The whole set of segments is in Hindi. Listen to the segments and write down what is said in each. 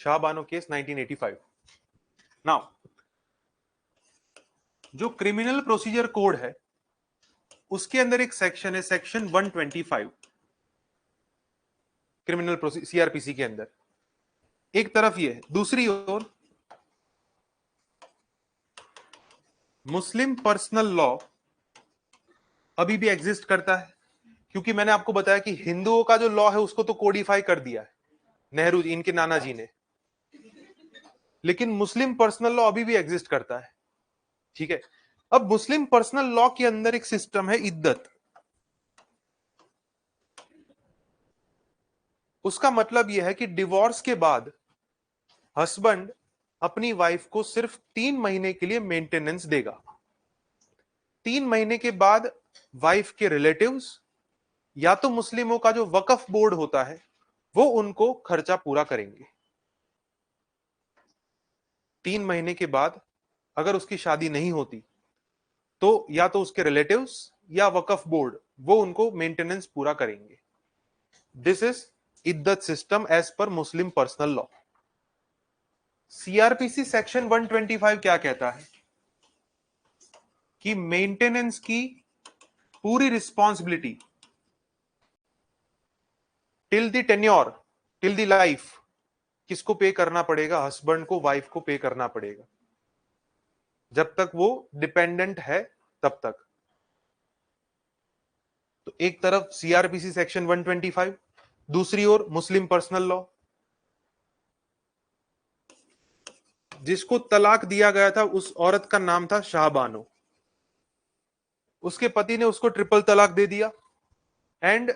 शाहबानो केस 1985। नाउ जो क्रिमिनल प्रोसीजर कोड है उसके अंदर एक सेक्शन है, सेक्शन 125 क्रिमिनल सीआरपीसी के अंदर। एक तरफ ये है, दूसरी ओर मुस्लिम पर्सनल लॉ अभी भी एग्जिस्ट करता है, क्योंकि मैंने आपको बताया कि हिंदुओं का जो लॉ है उसको तो कोडिफाई कर दिया है नेहरू जी, इनके नाना जी ने, लेकिन मुस्लिम पर्सनल लॉ अभी भी एग्जिस्ट करता है। ठीक है, अब मुस्लिम पर्सनल लॉ के अंदर एक सिस्टम है इद्दत। उसका मतलब यह है कि डिवोर्स के बाद हस्बैंड अपनी वाइफ को सिर्फ 3 महीने के लिए मेंटेनेंस देगा। 3 महीने के बाद वाइफ के रिलेटिव्स या तो मुस्लिमों का जो वक्फ बोर्ड होता है वो उनको खर्चा पूरा करेंगे। 3 महीने के बाद अगर उसकी शादी नहीं होती तो या तो उसके रिलेटिव्स या वक्फ बोर्ड वो उनको मेंटेनेंस पूरा करेंगे। दिस इज इद्दत system as per Muslim personal law. CrPC section 125 क्या कहता है कि मेंटेनेंस की पूरी responsibility till the tenure, till the life किसको पे करना पड़ेगा? हस्बैंड को, वाइफ को पे करना पड़ेगा, जब तक वो डिपेंडेंट है तब तक। तो एक तरफ सीआरपीसी सेक्शन 125, दूसरी ओर मुस्लिम पर्सनल लॉ। जिसको तलाक दिया गया था उस औरत का नाम था शाहबानो। उसके पति ने उसको ट्रिपल तलाक दे दिया एंड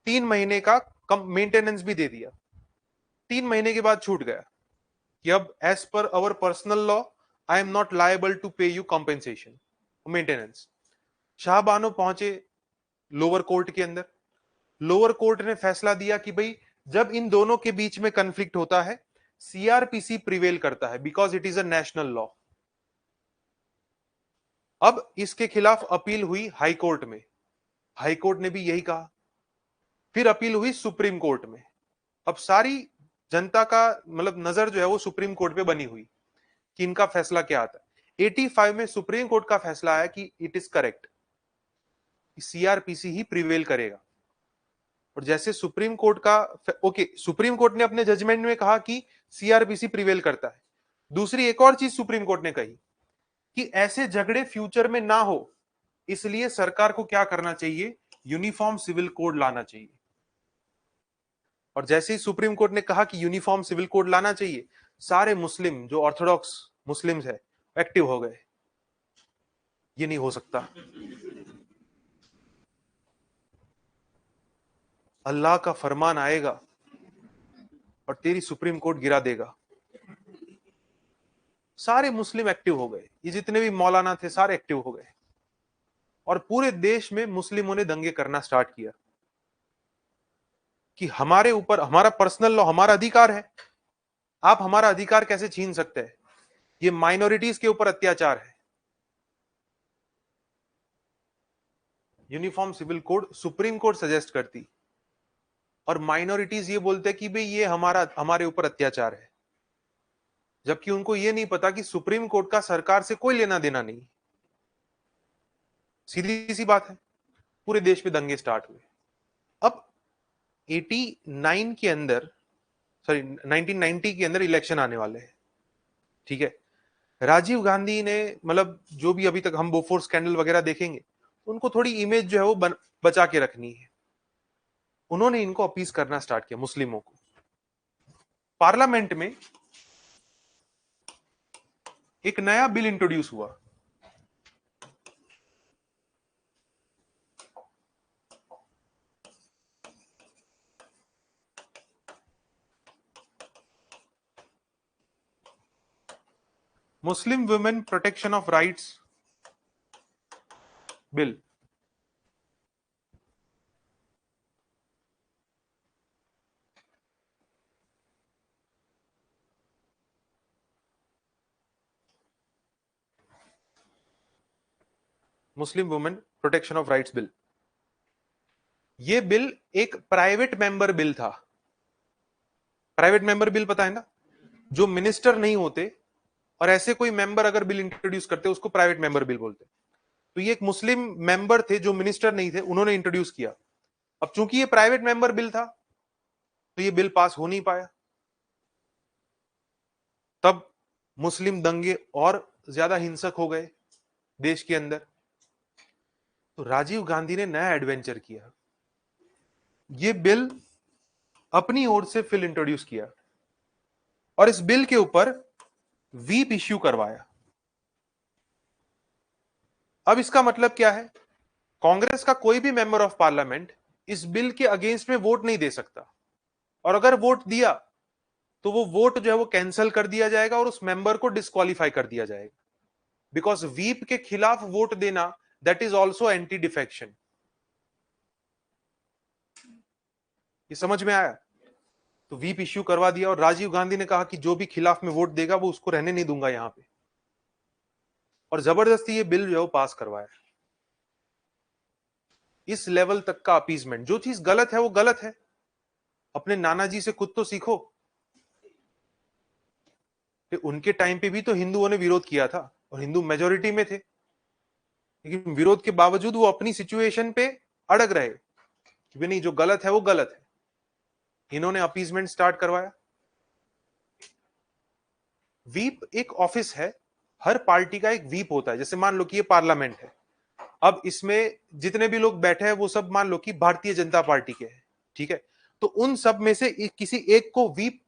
3 महीने का कम मेंटेनेंस भी दे दिया। 3 महीने के बाद छूट गया कि अब as per our personal law I am not liable to pay you compensation maintenance. Shah Bano पहुंचे लोअर कोर्ट के अंदर। लोअर कोर्ट ने फैसला दिया कि भाई जब इन दोनों के बीच में कंफ्लिक्ट होता है सीआरपीसी प्रिवेल करता है because it is a national law. अब इसके खिलाफ अपील हुई हाई कोर्ट में, हाई कोर्ट ने भी यही कहा। फिर अपील हुई सुप्रीम कोर्ट में। अब सारी जनता का मतलब नजर जो है वो सुप्रीम कोर्ट पे बनी हुई कि इनका फैसला क्या आता है। 85 में सुप्रीम कोर्ट का फैसला आया कि it is correct, CrPC he prevail करेगा। और जैसे सुप्रीम कोर्ट का ओके, सुप्रीम कोर्ट ने अपने जजमेंट में कहा कि सीआरपीसी प्रिवेल करता है। दूसरी एक और चीज सुप्रीम कोर्ट ने कही कि ऐसे झगड़े फ्यूचर में ना हो, इसलिए सरकार को क्या करना चाहिए? यूनिफॉर्म सिविल कोड लाना चाहिए। और जैसे ही सुप्रीम कोर्ट ने कहा कि यूनिफॉर्म सिविल कोड लाना चाहिए, सारे मुस्लिम जो ऑर्थोडॉक्स मुस्लिम्स है एक्टिव हो गए। ये नहीं हो सकता, अल्लाह का फरमान आएगा और तेरी सुप्रीम कोर्ट गिरा देगा। सारे मुस्लिम एक्टिव हो गए, ये जितने भी मौलाना थे सारे एक्टिव हो गए और पूरे देश में मुस्लिमों ने दंगे करना स्टार्ट किया कि हमारे ऊपर हमारा पर्सनल लॉ, हमारा अधिकार है, आप हमारा अधिकार कैसे छीन सकते हैं? ये माइनॉरिटीज के ऊपर अत्याचार है। Uniform civil code supreme court suggest करती और माइनॉरिटीज ये बोलते कि भाई ये हमारे ऊपर अत्याचार है, जबकि उनको ये नहीं पता कि सुप्रीम कोर्ट का सरकार से कोई लेना देना नहीं। सीधी सी बात है। पूरे देश में दंगे स्टार्ट हुए। अब 89 के अंदर, सॉरी 1990 के अंदर इलेक्शन आने वाले हैं। ठीक है, राजीव गांधी ने मतलब जो भी अभी तक हम बोफोर्स स्कैंडल वगैरह देखेंगे, उनको थोड़ी इमेज जो है वो बचा के रखनी है। उन्होंने इनको अपीज करना स्टार्ट किया मुस्लिमों को। पार्लियामेंट में एक नया बिल इंट्रोड्यूस हुआ, Muslim women protection of rights bill. Muslim women protection of rights bill. ये बिल एक प्राइवेट मेंबर बिल था। प्राइवेट मेंबर बिल पता है ना? जो मिनिस्टर नहीं होते और ऐसे कोई मेंबर अगर बिल इंट्रोड्यूस करते उसको प्राइवेट मेंबर बिल बोलते। तो ये एक मुस्लिम मेंबर थे जो मिनिस्टर नहीं थे, उन्होंने इंट्रोड्यूस किया। अब चूंकि ये प्राइवेट मेंबर बिल था तो ये बिल पास हो नहीं पाया। तब मुस्लिम दंगे और ज्यादा हिंसक हो गए देश के अंदर। तो राजीव गांधी ने नया एडवेंचर किया, ये बिल अपनी ओर से फिर इंट्रोड्यूस किया और इस बिल के ऊपर व्हीप इश्यू करवाया। अब इसका मतलब क्या है, कांग्रेस का कोई भी मेंबर ऑफ पार्लियामेंट इस बिल के अगेंस्ट में वोट नहीं दे सकता, और अगर वोट दिया तो वो वोट जो है वो कैंसिल कर दिया जाएगा और उस मेंबर को डिस्क्वालीफाई कर दिया जाएगा। बिकॉज व्हीप के खिलाफ वोट देना that is also anti defection. ये समझ में आया? तो व्हीप इश्यू करवा दिया और राजीव गांधी ने कहा कि जो भी खिलाफ में वोट देगा वो उसको रहने नहीं दूंगा यहां पे, और जबरदस्ती ये बिल जो है पास करवाया। इस लेवल तक का अपीजमेंट, जो चीज गलत है वो गलत है, अपने नाना जी से खुद तो सीखो। उनके टाइम पे भी तो हिंदुओं ने विरोध किया था और हिंदू मेजोरिटी में थे, लेकिन विरोध के बावजूद वो अपनी सिचुएशन पे अड़ग रहे कि नहीं, जो गलत है वो गलत है। इन्होंने अपीजमेंट स्टार्ट करवाया। व्हीप एक ऑफिस है, हर पार्टी का एक व्हीप होता है। जैसे मान लो कि ये पार्लियामेंट है, अब इसमें जितने भी लोग बैठे हैं वो सब मान लो कि भारतीय जनता पार्टी के हैं, ठीक है? तो उन सब में से किसी एक को व्हीप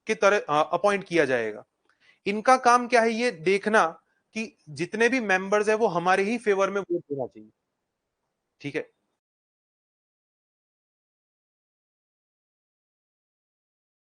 की तरह अपॉइंट किया जाएगा। इनका काम क्या है, ये देखना कि जितने भी मेंबर्स है वो हमारे ही फेवर में वोट देना चाहिए, ठीक है?